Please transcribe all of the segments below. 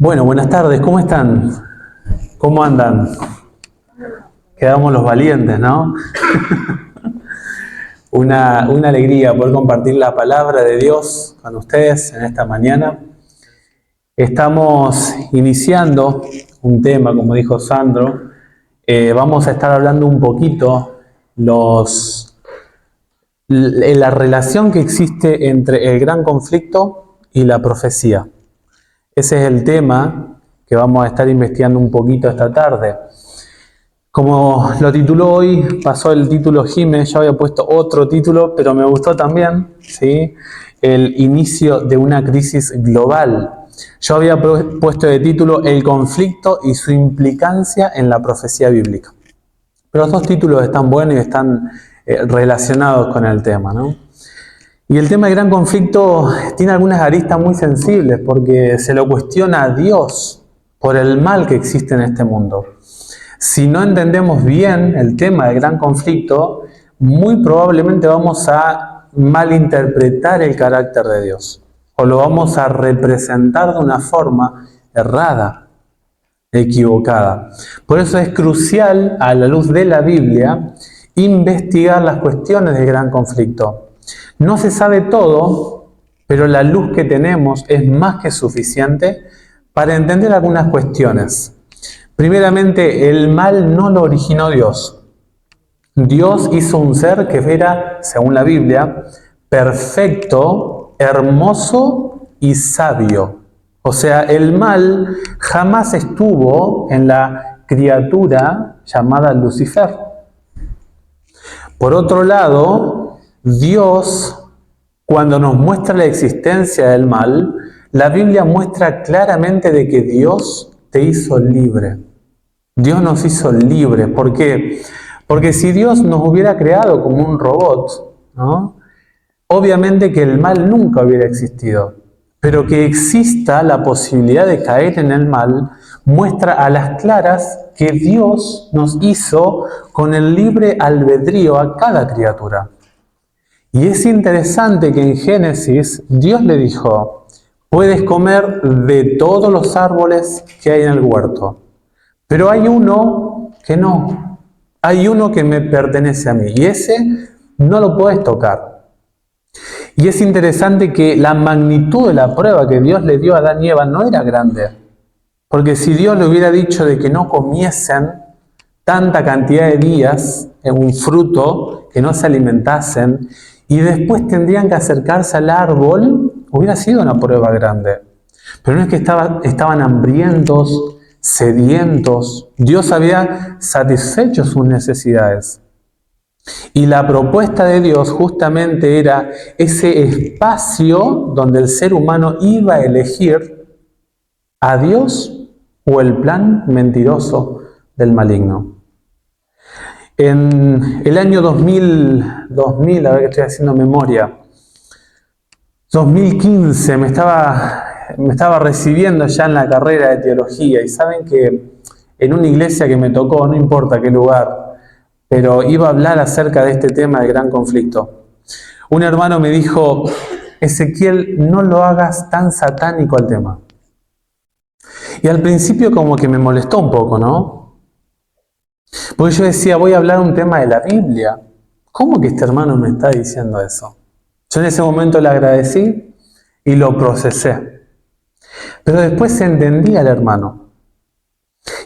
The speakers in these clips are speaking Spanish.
Bueno, buenas tardes, ¿cómo están? ¿Cómo andan? Quedamos los valientes, ¿no? Una alegría poder compartir la palabra de Dios con ustedes en esta mañana. Estamos iniciando un tema, como dijo Sandro. Vamos a estar hablando un poquito la relación que existe entre el gran conflicto y la profecía. Ese es el tema que vamos a estar investigando un poquito esta tarde. Como lo tituló hoy, pasó el título Jiménez, yo había puesto otro título, pero me gustó también, ¿sí? El inicio de una crisis global. Yo había puesto de título El conflicto y su implicancia en la profecía bíblica. Pero los dos títulos están buenos y están relacionados con el tema, ¿no? Y el tema del gran conflicto tiene algunas aristas muy sensibles porque se lo cuestiona a Dios por el mal que existe en este mundo. Si no entendemos bien el tema del gran conflicto, muy probablemente vamos a malinterpretar el carácter de Dios o lo vamos a representar de una forma errada, equivocada. Por eso es crucial, a la luz de la Biblia, investigar las cuestiones del gran conflicto. No se sabe todo, pero la luz que tenemos es más que suficiente para entender algunas cuestiones. Primeramente, el mal no lo originó Dios. Dios hizo un ser que era, según la Biblia, perfecto, hermoso y sabio. O sea, el mal jamás estuvo en la criatura llamada Lucifer. Por otro lado, Dios, cuando nos muestra la existencia del mal, la Biblia muestra claramente de que Dios te hizo libre. Dios nos hizo libres. ¿Por qué? Porque si Dios nos hubiera creado como un robot, ¿no? Obviamente que el mal nunca hubiera existido. Pero que exista la posibilidad de caer en el mal muestra a las claras que Dios nos hizo con el libre albedrío a cada criatura. Y es interesante que en Génesis Dios le dijo: puedes comer de todos los árboles que hay en el huerto, pero hay uno que no. Hay uno que me pertenece a mí y ese no lo puedes tocar. Y es interesante que la magnitud de la prueba que Dios le dio a Adán y Eva no era grande. Porque si Dios le hubiera dicho de que no comiesen tanta cantidad de días en un fruto, que no se alimentasen, y después tendrían que acercarse al árbol, hubiera sido una prueba grande. Pero no es que estaban hambrientos, sedientos. Dios había satisfecho sus necesidades. Y la propuesta de Dios justamente era ese espacio donde el ser humano iba a elegir a Dios o el plan mentiroso del maligno. En el año 2000, a ver que estoy haciendo memoria, 2015 me estaba recibiendo ya en la carrera de teología y saben que en una iglesia que me tocó, no importa qué lugar, pero iba a hablar acerca de este tema del gran conflicto. Un hermano me dijo: Ezequiel, no lo hagas tan satánico al tema. Y al principio como que me molestó un poco, ¿no? Porque yo decía, voy a hablar un tema de la Biblia. ¿Cómo que este hermano me está diciendo eso? Yo en ese momento le agradecí y lo procesé. Pero después entendí al hermano.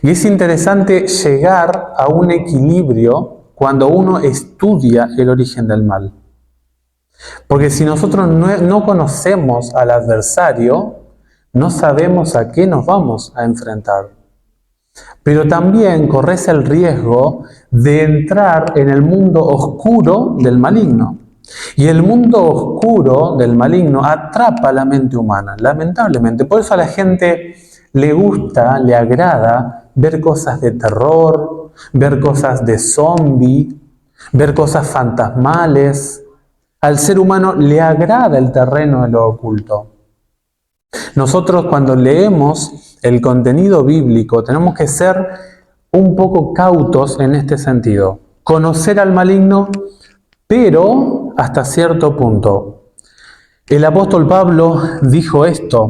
Y es interesante llegar a un equilibrio cuando uno estudia el origen del mal. Porque si nosotros no conocemos al adversario, no sabemos a qué nos vamos a enfrentar. Pero también corres el riesgo de entrar en el mundo oscuro del maligno. Y el mundo oscuro del maligno atrapa la mente humana, lamentablemente. Por eso a la gente le gusta, le agrada ver cosas de terror, ver cosas de zombie, ver cosas fantasmales. Al ser humano le agrada el terreno de lo oculto. Nosotros cuando leemos el contenido bíblico tenemos que ser un poco cautos en este sentido. Conocer al maligno, pero hasta cierto punto. El apóstol Pablo dijo esto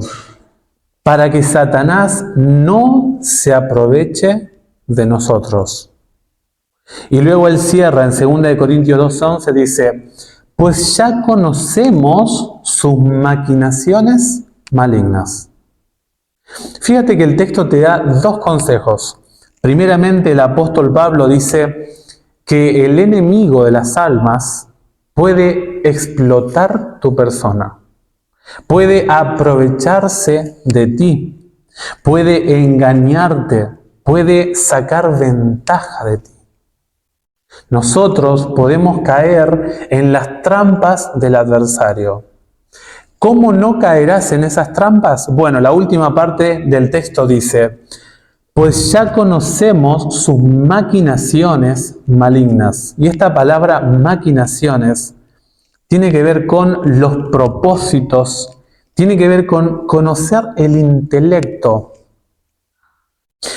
para que Satanás no se aproveche de nosotros. Y luego él cierra en 2 Corintios 2:11, dice, pues ya conocemos sus maquinaciones malignas. Fíjate que el texto te da dos consejos. Primeramente, el apóstol Pablo dice que el enemigo de las almas puede explotar tu persona, puede aprovecharse de ti, puede engañarte, puede sacar ventaja de ti. Nosotros podemos caer en las trampas del adversario. ¿Cómo no caerás en esas trampas? Bueno, la última parte del texto dice, pues ya conocemos sus maquinaciones malignas. Y esta palabra maquinaciones tiene que ver con los propósitos, tiene que ver con conocer el intelecto.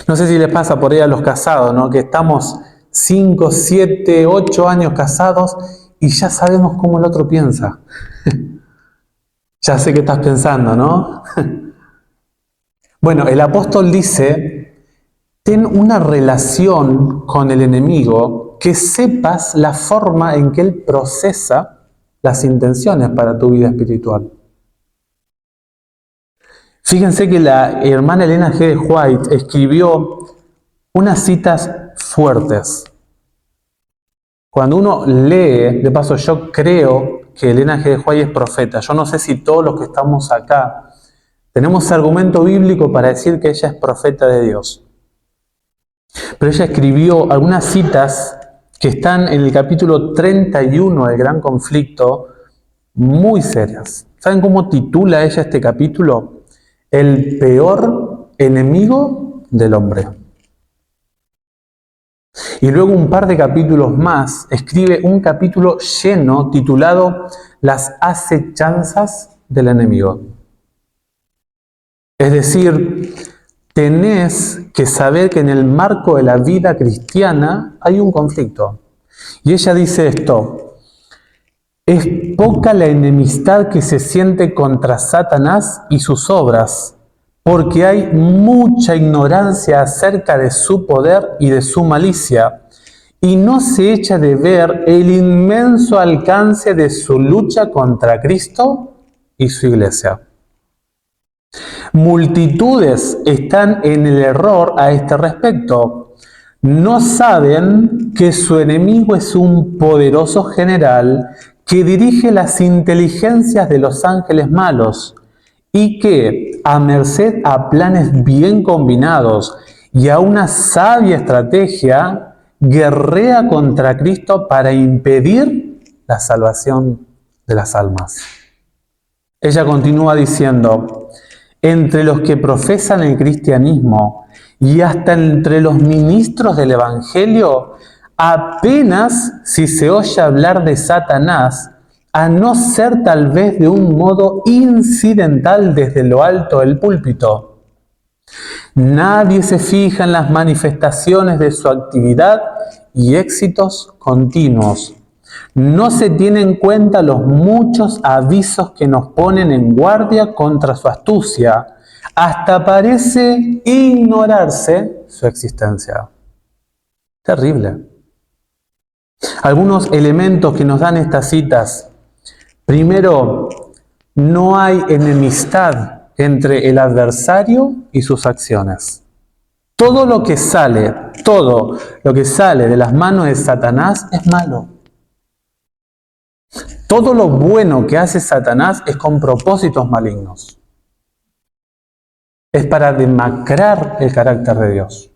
No sé si les pasa por ahí a los casados, ¿no? Que estamos 5, 7, 8 años casados y ya sabemos cómo el otro piensa. Ya sé qué estás pensando, ¿no? Bueno, el apóstol dice, ten una relación con el enemigo, que sepas la forma en que él procesa las intenciones para tu vida espiritual. Fíjense que la hermana Elena G. de White escribió unas citas fuertes. Cuando uno lee, de paso yo creo que Elena G. de White es profeta. Yo no sé si todos los que estamos acá tenemos argumento bíblico para decir que ella es profeta de Dios. Pero ella escribió algunas citas que están en el capítulo 31 del Gran Conflicto, muy serias. ¿Saben cómo titula ella este capítulo? El peor enemigo del hombre. Y luego un par de capítulos más, escribe un capítulo lleno titulado Las acechanzas del enemigo. Es decir, tenés que saber que en el marco de la vida cristiana hay un conflicto. Y ella dice esto, es poca la enemistad que se siente contra Satanás y sus obras, porque hay mucha ignorancia acerca de su poder y de su malicia, y no se echa de ver el inmenso alcance de su lucha contra Cristo y su iglesia. Multitudes están en el error a este respecto. No saben que su enemigo es un poderoso general que dirige las inteligencias de los ángeles malos y que, a merced a planes bien combinados y a una sabia estrategia, guerrea contra Cristo para impedir la salvación de las almas. Ella continúa diciendo, entre los que profesan el cristianismo y hasta entre los ministros del Evangelio, apenas si se oye hablar de Satanás, a no ser tal vez de un modo incidental desde lo alto del púlpito. Nadie se fija en las manifestaciones de su actividad y éxitos continuos. No se tienen en cuenta los muchos avisos que nos ponen en guardia contra su astucia. Hasta parece ignorarse su existencia. Terrible. Algunos elementos que nos dan estas citas. Primero, no hay enemistad entre el adversario y sus acciones. Todo lo que sale de las manos de Satanás es malo. Todo lo bueno que hace Satanás es con propósitos malignos. Es para demacrar el carácter de Dios.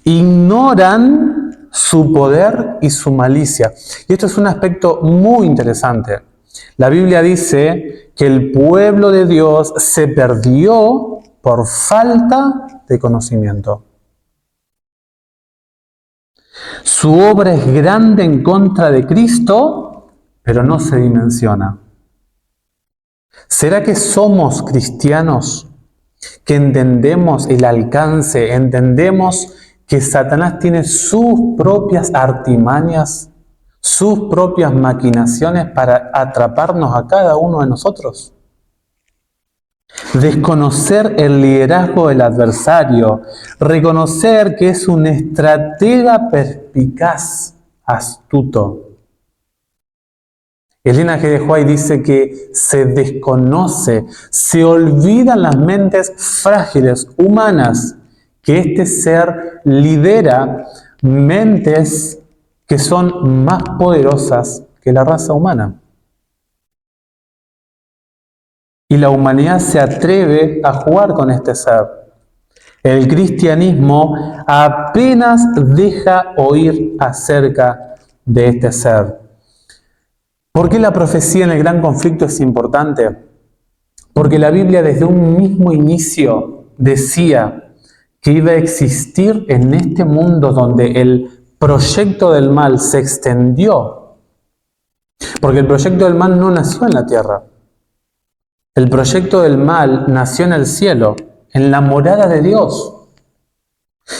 Ignoran su poder y su malicia. Y esto es un aspecto muy interesante. La Biblia dice que el pueblo de Dios se perdió por falta de conocimiento. Su obra es grande en contra de Cristo, pero no se dimensiona. ¿Será que somos cristianos que entendemos el alcance, entendemos que Satanás tiene sus propias artimañas, sus propias maquinaciones para atraparnos a cada uno de nosotros? Desconocer el liderazgo del adversario, reconocer que es un estratega perspicaz, astuto. Elena G. de White dice que se desconoce, se olvidan las mentes frágiles, humanas, que este ser lidera mentes que son más poderosas que la raza humana. Y la humanidad se atreve a jugar con este ser. El cristianismo apenas deja oír acerca de este ser. ¿Por qué la profecía en el gran conflicto es importante? Porque la Biblia desde un mismo inicio decía que iba a existir en este mundo donde el proyecto del mal se extendió. Porque el proyecto del mal no nació en la tierra. El proyecto del mal nació en el cielo, en la morada de Dios.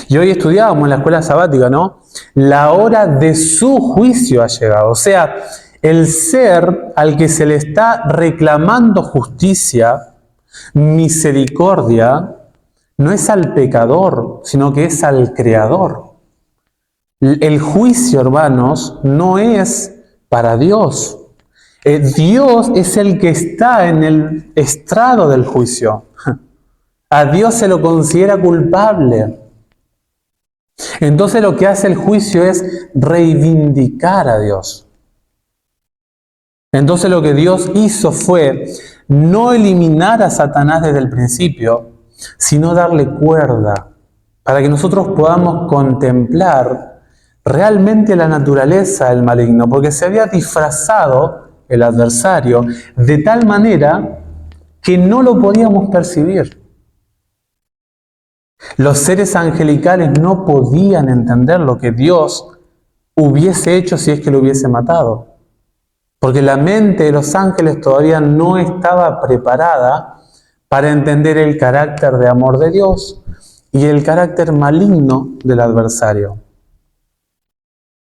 Y hoy estudiábamos en la escuela sabática, ¿no? La hora de su juicio ha llegado. O sea, el ser al que se le está reclamando justicia, misericordia, no es al pecador, sino que es al Creador. El juicio, hermanos, no es para Dios. Dios es el que está en el estrado del juicio. A Dios se lo considera culpable. Entonces lo que hace el juicio es reivindicar a Dios. Entonces lo que Dios hizo fue no eliminar a Satanás desde el principio, sino darle cuerda para que nosotros podamos contemplar realmente la naturaleza del maligno, porque se había disfrazado el adversario de tal manera que no lo podíamos percibir. Los seres angelicales no podían entender lo que Dios hubiese hecho si es que lo hubiese matado. Porque la mente de los ángeles todavía no estaba preparada para entender el carácter de amor de Dios y el carácter maligno del adversario.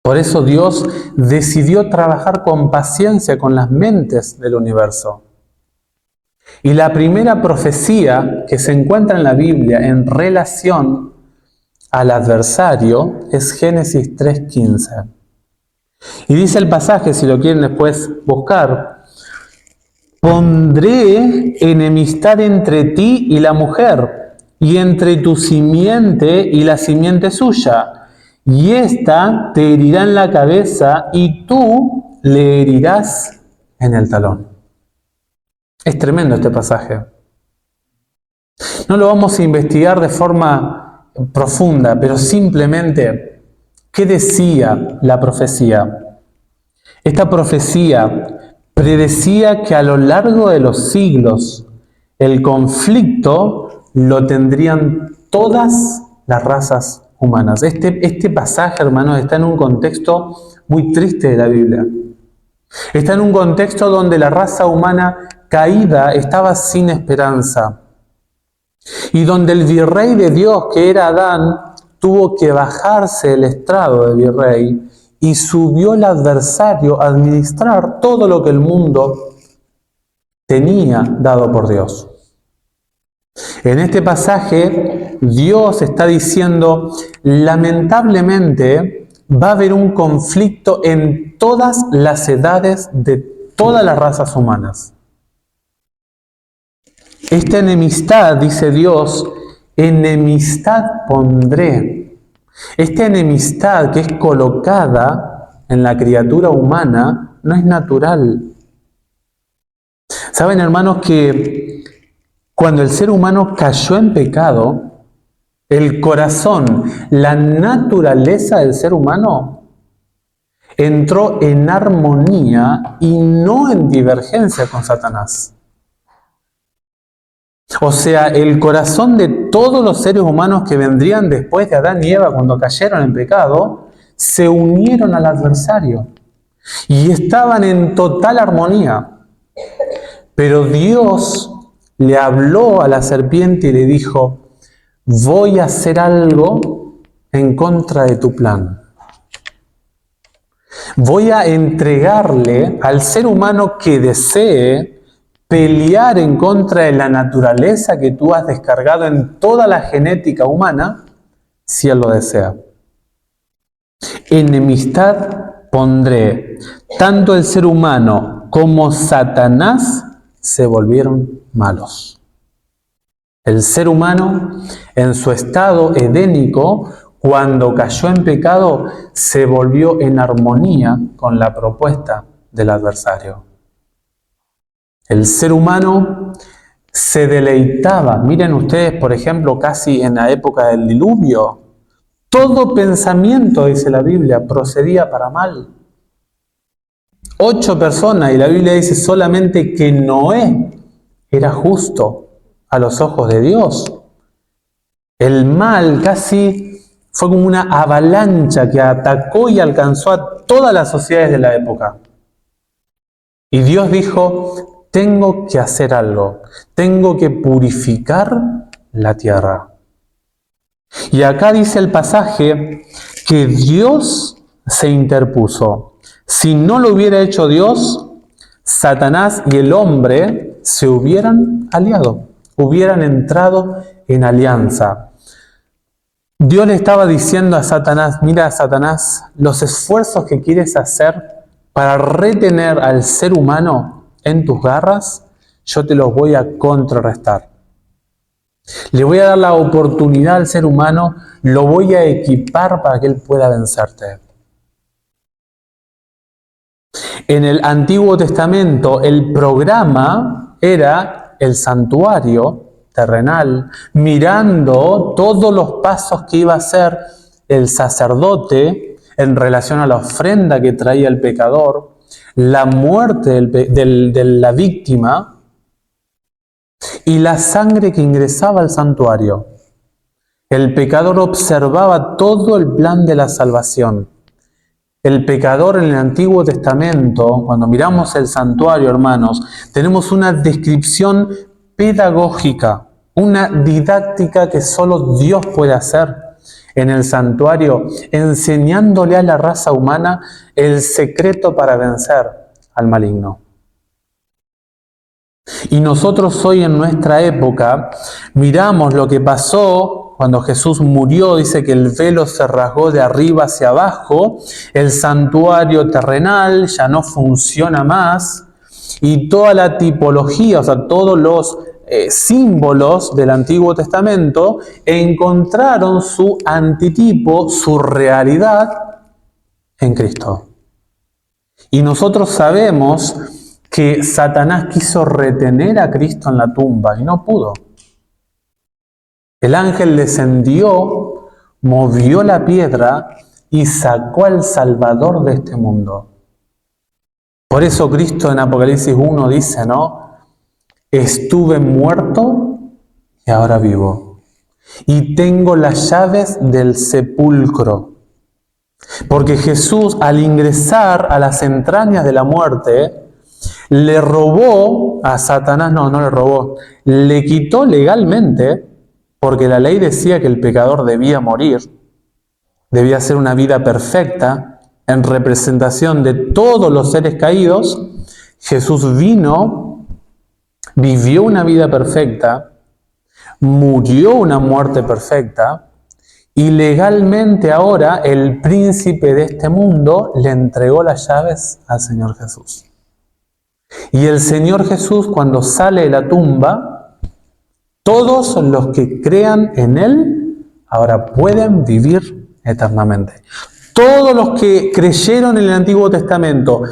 Por eso Dios decidió trabajar con paciencia con las mentes del universo. Y la primera profecía que se encuentra en la Biblia en relación al adversario es Génesis 3:15. Y dice el pasaje, si lo quieren después buscar: pondré enemistad entre ti y la mujer, y entre tu simiente y la simiente suya, y ésta te herirá en la cabeza y tú le herirás en el talón. Es tremendo este pasaje. No lo vamos a investigar de forma profunda, pero simplemente, ¿qué decía la profecía? Esta profecía predecía que a lo largo de los siglos el conflicto lo tendrían todas las razas humanas. Este pasaje, hermanos, está en un contexto muy triste de la Biblia. Está en un contexto donde la raza humana caída estaba sin esperanza. Y donde el virrey de Dios, que era Adán, tuvo que bajarse del estrado de virrey y subió el adversario a administrar todo lo que el mundo tenía dado por Dios. En este pasaje, Dios está diciendo, lamentablemente, va a haber un conflicto en todas las edades de todas las razas humanas. Esta enemistad, dice Dios, enemistad pondré. Esta enemistad que es colocada en la criatura humana no es natural. ¿Saben, hermanos, que cuando el ser humano cayó en pecado, el corazón, la naturaleza del ser humano, entró en armonía y no en divergencia con Satanás? O sea, el corazón de todos los seres humanos que vendrían después de Adán y Eva cuando cayeron en pecado, se unieron al adversario y estaban en total armonía. Pero Dios le habló a la serpiente y le dijo: voy a hacer algo en contra de tu plan. Voy a entregarle al ser humano que desee pelear en contra de la naturaleza que tú has descargado en toda la genética humana, si Él lo desea. Enemistad pondré. Tanto el ser humano como Satanás se volvieron malos. El ser humano, en su estado edénico, cuando cayó en pecado, se volvió en armonía con la propuesta del adversario. El ser humano se deleitaba. Miren ustedes, por ejemplo, casi en la época del diluvio, todo pensamiento, dice la Biblia, procedía para mal. 8 personas, y la Biblia dice solamente que Noé era justo a los ojos de Dios. El mal casi fue como una avalancha que atacó y alcanzó a todas las sociedades de la época. Y Dios dijo, tengo que hacer algo, tengo que purificar la tierra. Y acá dice el pasaje que Dios se interpuso. Si no lo hubiera hecho Dios, Satanás y el hombre se hubieran aliado, hubieran entrado en alianza. Dios le estaba diciendo a Satanás, mira Satanás, los esfuerzos que quieres hacer para retener al ser humano en tus garras, yo te los voy a contrarrestar. Le voy a dar la oportunidad al ser humano, lo voy a equipar para que él pueda vencerte. En el Antiguo Testamento el programa era el santuario terrenal, mirando todos los pasos que iba a hacer el sacerdote en relación a la ofrenda que traía el pecador, la muerte de la víctima y la sangre que ingresaba al santuario. El pecador observaba todo el plan de la salvación. El pecador en el Antiguo Testamento, cuando miramos el santuario, hermanos, tenemos una descripción pedagógica, una didáctica que solo Dios puede hacer en el santuario, enseñándole a la raza humana el secreto para vencer al maligno. Y nosotros hoy en nuestra época miramos lo que pasó cuando Jesús murió. Dice que el velo se rasgó de arriba hacia abajo, el santuario terrenal ya no funciona más y toda la tipología, o sea, todos los símbolos del Antiguo Testamento encontraron su antitipo, su realidad en Cristo. Y nosotros sabemos que Satanás quiso retener a Cristo en la tumba y no pudo. El ángel descendió, movió la piedra y sacó al Salvador de este mundo. Por eso Cristo en Apocalipsis 1 dice, ¿no? Estuve muerto y ahora vivo. Y tengo las llaves del sepulcro. Porque Jesús, al ingresar a las entrañas de la muerte, le robó a Satanás, no le robó, le quitó legalmente, porque la ley decía que el pecador debía morir, debía hacer una vida perfecta en representación de todos los seres caídos. Jesús vino, vivió una vida perfecta, murió una muerte perfecta, y legalmente ahora el príncipe de este mundo le entregó las llaves al Señor Jesús. Y el Señor Jesús, cuando sale de la tumba, todos los que crean en Él ahora pueden vivir eternamente. Todos los que creyeron en el Antiguo Testamento,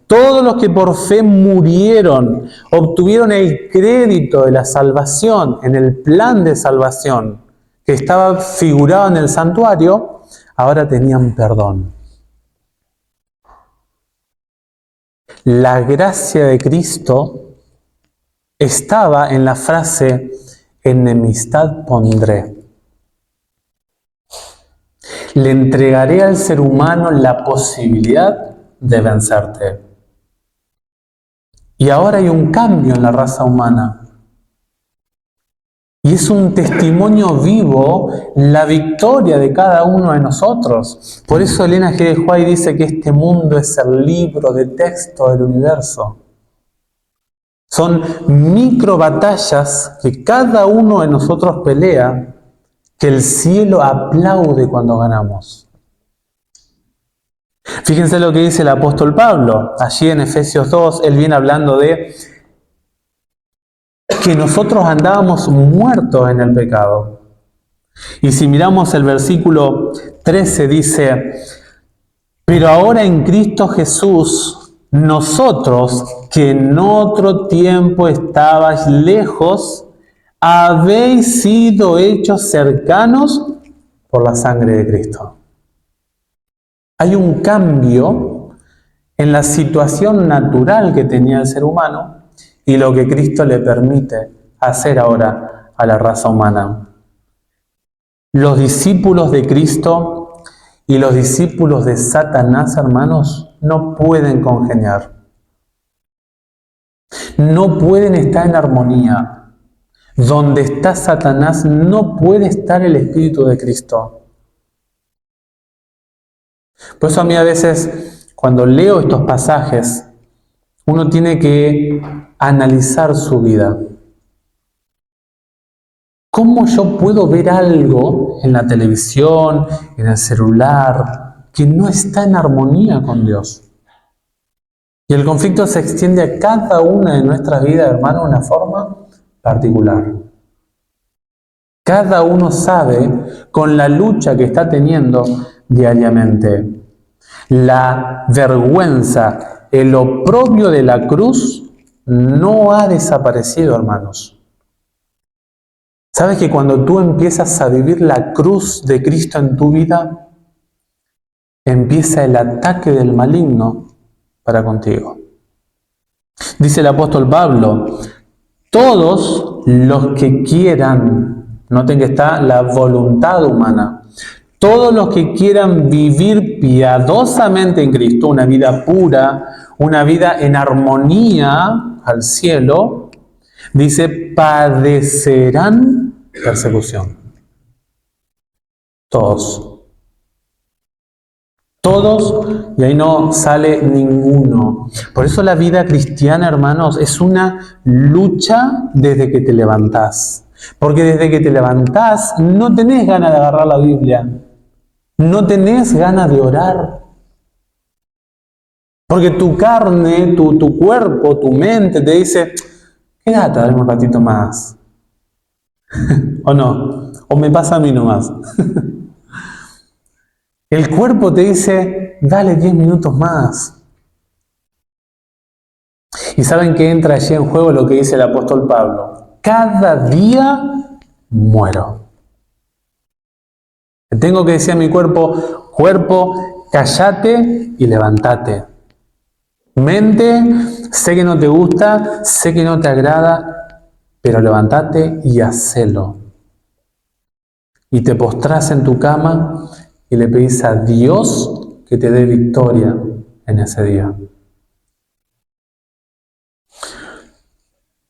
todos los que por fe murieron, obtuvieron el crédito de la salvación, en el plan de salvación que estaba figurado en el santuario, ahora tenían perdón. La gracia de Cristo estaba en la frase, enemistad pondré. Le entregaré al ser humano la posibilidad de vencerte. Y ahora hay un cambio en la raza humana. Y es un testimonio vivo la victoria de cada uno de nosotros. Por eso Elena G. de White dice que este mundo es el libro de texto del universo. Son micro batallas que cada uno de nosotros pelea, que el cielo aplaude cuando ganamos. Fíjense lo que dice el apóstol Pablo. Allí en Efesios 2, él viene hablando de que nosotros andábamos muertos en el pecado. Y si miramos el versículo 13 dice: pero ahora en Cristo Jesús, nosotros que en otro tiempo estabais lejos, habéis sido hechos cercanos por la sangre de Cristo. Hay un cambio en la situación natural que tenía el ser humano y lo que Cristo le permite hacer ahora a la raza humana. Los discípulos de Cristo y los discípulos de Satanás, hermanos, no pueden congeniar. No pueden estar en armonía. Donde está Satanás no puede estar el Espíritu de Cristo. Por eso a mí a veces, cuando leo estos pasajes, uno tiene que analizar su vida. ¿Cómo yo puedo ver algo en la televisión, en el celular, que no está en armonía con Dios? Y el conflicto se extiende a cada una de nuestras vidas, hermano, de una forma particular. Cada uno sabe con la lucha que está teniendo diariamente. La vergüenza, el oprobio de la cruz no ha desaparecido, hermanos. ¿Sabes que cuando tú empiezas a vivir la cruz de Cristo en tu vida, empieza el ataque del maligno para contigo? Dice el apóstol Pablo: todos los que quieran, noten que está la voluntad humana, todos los que quieran vivir piadosamente en Cristo, una vida pura, una vida en armonía al cielo, dice, padecerán persecución. Todos. Todos, y ahí no sale ninguno. Por eso la vida cristiana, hermanos, es una lucha desde que te levantás. Porque desde que te levantás no tenés ganas de agarrar la Biblia. No tenés ganas de orar. Porque tu carne, tu cuerpo, tu mente te dice: quédate a darme un ratito más. ¿O no? ¿O me pasa a mí nomás? El cuerpo te dice: dale 10 minutos más. ¿Y saben que entra allí en juego lo que dice el apóstol Pablo? Cada día muero. Tengo que decir a mi cuerpo: cuerpo, cállate y levántate. Mente, sé que no te gusta, sé que no te agrada, pero levántate y hacelo. Y te postrás en tu cama y le pedís a Dios que te dé victoria en ese día.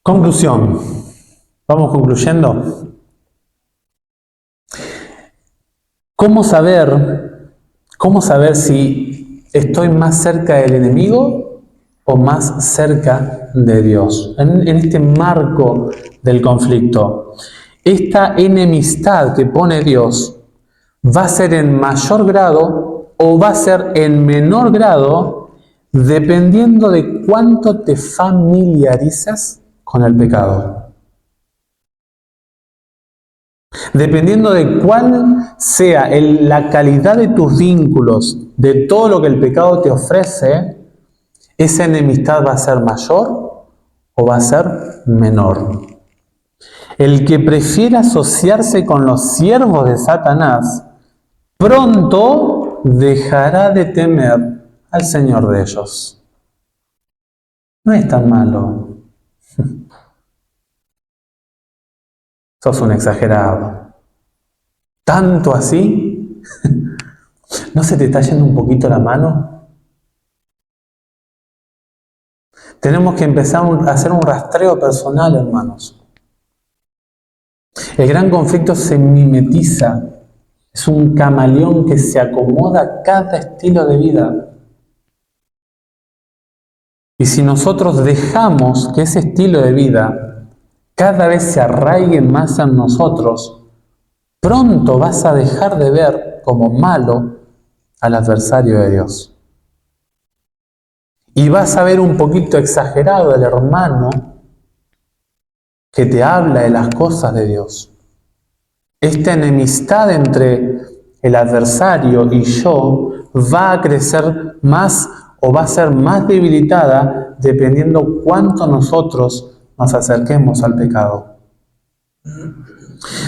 Conclusión. Vamos concluyendo. ¿Cómo saber si estoy más cerca del enemigo o más cerca de Dios? En este marco del conflicto, esta enemistad que pone Dios va a ser en mayor grado o va a ser en menor grado dependiendo de cuánto te familiarizas con el pecado. Dependiendo de cuál sea la calidad de tus vínculos, de todo lo que el pecado te ofrece, esa enemistad va a ser mayor o va a ser menor. El que prefiera asociarse con los siervos de Satanás, pronto dejará de temer al Señor de ellos. No es tan malo. Sos un exagerado. ¿Tanto así? ¿No se te está yendo un poquito la mano? Tenemos que empezar a hacer un rastreo personal, hermanos. El gran conflicto se mimetiza. Es un camaleón que se acomoda a cada estilo de vida. Y si nosotros dejamos que ese estilo de vida cada vez se arraigue más en nosotros, pronto vas a dejar de ver como malo al adversario de Dios. Y vas a ver un poquito exagerado al hermano que te habla de las cosas de Dios. Esta enemistad entre el adversario y yo va a crecer más o va a ser más debilitada dependiendo cuánto nosotros nos acerquemos al pecado.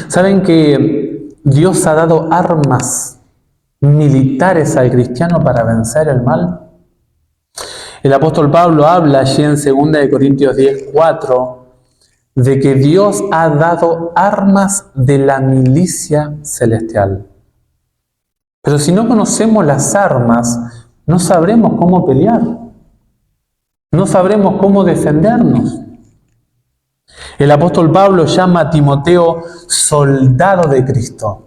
¿Saben que Dios ha dado armas militares al cristiano para vencer el mal? El apóstol Pablo habla allí en 2 Corintios 10:4 de que Dios ha dado armas de la milicia celestial. Pero si no conocemos las armas, no sabremos cómo pelear. No sabremos cómo defendernos. El apóstol Pablo llama a Timoteo soldado de Cristo.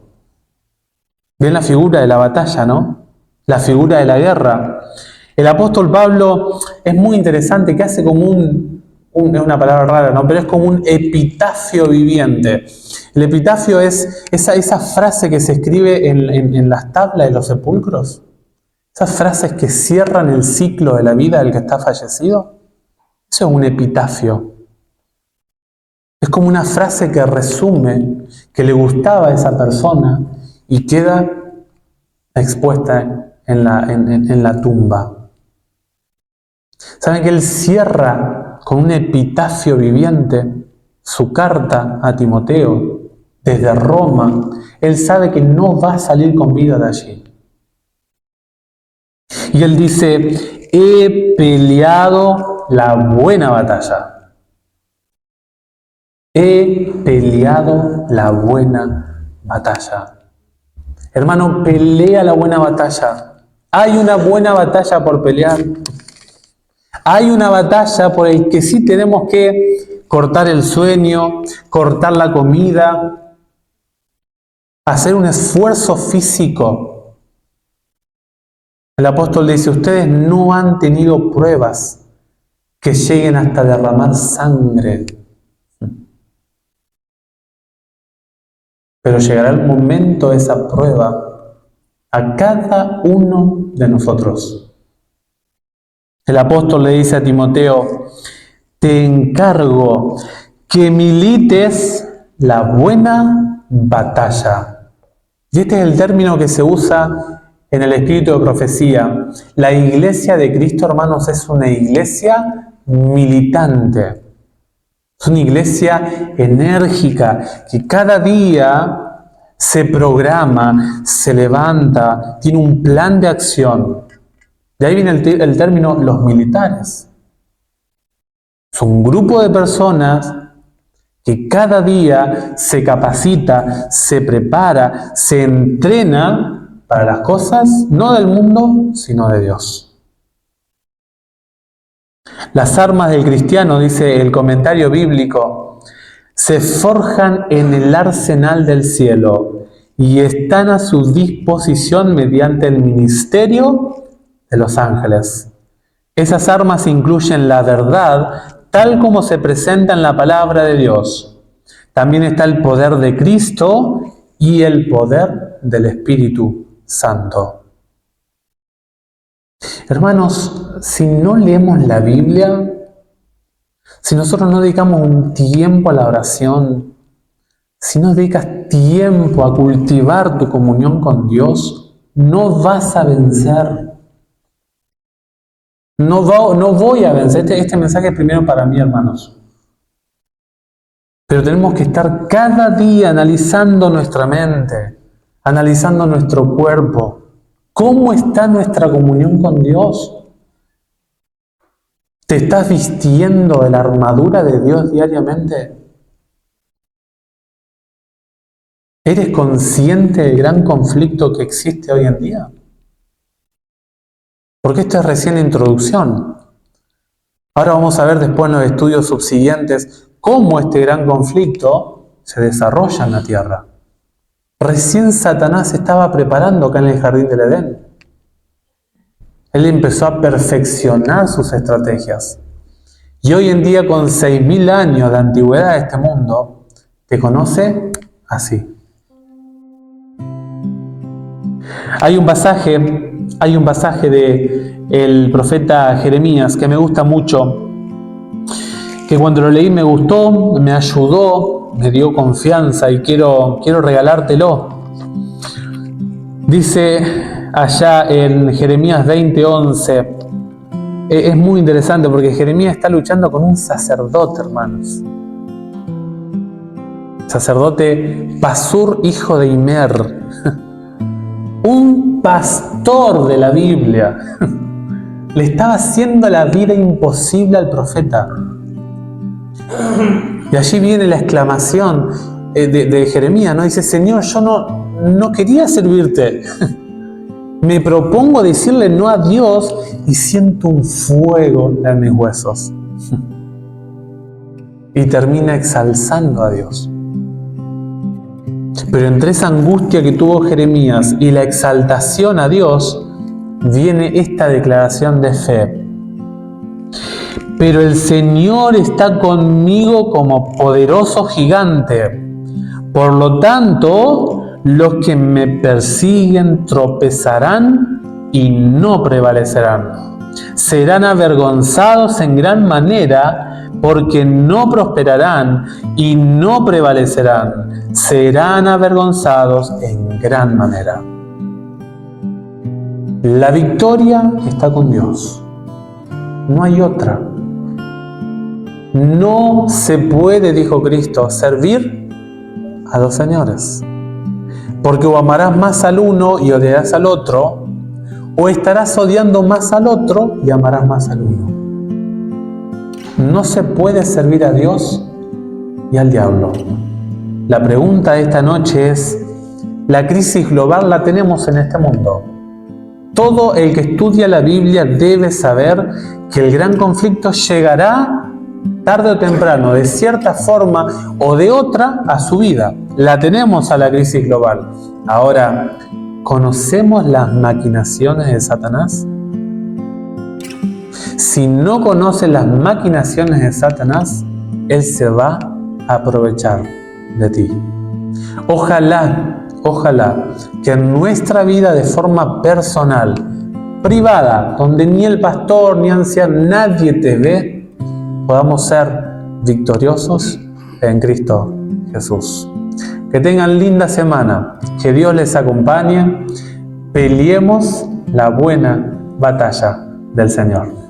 ¿Ven la figura de la batalla, no? La figura de la guerra. El apóstol Pablo es muy interesante, que hace como es una palabra rara, ¿no? Pero es como un epitafio viviente. El epitafio es esa frase que se escribe en las tablas de los sepulcros. Esas frases que cierran el ciclo de la vida del que está fallecido. Eso es un epitafio. Es como una frase que resume que le gustaba a esa persona y queda expuesta en la tumba. ¿Saben que él cierra con un epitafio viviente su carta a Timoteo desde Roma? Él sabe que no va a salir con vida de allí. Y él dice, he peleado la buena batalla. He peleado la buena batalla. Hermano, pelea la buena batalla. Hay una buena batalla por pelear. Hay una batalla por el que sí tenemos que cortar el sueño, cortar la comida, hacer un esfuerzo físico. El apóstol dice, ustedes no han tenido pruebas que lleguen hasta derramar sangre. Pero llegará el momento de esa prueba a cada uno de nosotros. El apóstol le dice a Timoteo, te encargo que milites la buena batalla. Y este es el término que se usa en el espíritu de profecía. La iglesia de Cristo, hermanos, es una iglesia militante. Es una iglesia enérgica que cada día se programa, se levanta, tiene un plan de acción. De ahí viene el término los militares. Son un grupo de personas que cada día se capacita, se prepara, se entrena para las cosas no del mundo, sino de Dios. Las armas del cristiano, dice el comentario bíblico, se forjan en el arsenal del cielo y están a su disposición mediante el ministerio de los ángeles. Esas armas incluyen la verdad tal como se presenta en la palabra de Dios. También está el poder de Cristo y el poder del Espíritu Santo. Hermanos, si no leemos la Biblia, si nosotros no dedicamos un tiempo a la oración, si no dedicas tiempo a cultivar tu comunión con Dios, no vas a vencer. No voy a vencer. Este mensaje es primero para mí, hermanos. Pero tenemos que estar cada día analizando nuestra mente, analizando nuestro cuerpo. ¿Cómo está nuestra comunión con Dios? ¿Te estás vistiendo de la armadura de Dios diariamente? ¿Eres consciente del gran conflicto que existe hoy en día? Porque esto es recién la introducción. Ahora vamos a ver después en los estudios subsiguientes cómo este gran conflicto se desarrolla en la tierra. Recién Satanás estaba preparando acá en el jardín del Edén. Él empezó a perfeccionar sus estrategias. Y hoy en día, con 6.000 años de antigüedad de este mundo, te conoce así. Hay un pasaje del profeta Jeremías que me gusta mucho, que cuando lo leí me gustó, me ayudó, me dio confianza y quiero regalártelo. Dice allá en Jeremías 20:11, es muy interesante porque Jeremías está luchando con un sacerdote, hermanos. Sacerdote Pasur, hijo de Imer. Un pastor de la Biblia. Le estaba haciendo la vida imposible al profeta. Y allí viene la exclamación de Jeremías, ¿no? Dice: Señor, yo no quería servirte. Me propongo decirle no a Dios y siento un fuego en mis huesos. Y termina exalzando a Dios. Pero entre esa angustia que tuvo Jeremías y la exaltación a Dios, viene esta declaración de fe. Pero el Señor está conmigo como poderoso gigante. Por lo tanto, los que me persiguen tropezarán y no prevalecerán. Serán avergonzados en gran manera, porque no prosperarán y no prevalecerán. Serán avergonzados en gran manera. La victoria está con Dios. No hay otra. No se puede, dijo Cristo, servir a dos señores. Porque o amarás más al uno y odiarás al otro, o estarás odiando más al otro y amarás más al uno. No se puede servir a Dios y al diablo. La pregunta de esta noche es: la crisis global la tenemos en este mundo. Todo el que estudia la Biblia debe saber que el gran conflicto llegará tarde o temprano, de cierta forma o de otra, a su vida. La tenemos a la crisis global. Ahora, ¿conocemos las maquinaciones de Satanás? Si no conoces las maquinaciones de Satanás, él se va a aprovechar de ti. Ojalá que en nuestra vida de forma personal, privada, donde ni el pastor ni anciano, nadie te ve, podamos ser victoriosos en Cristo Jesús. Que tengan linda semana, que Dios les acompañe, peleemos la buena batalla del Señor.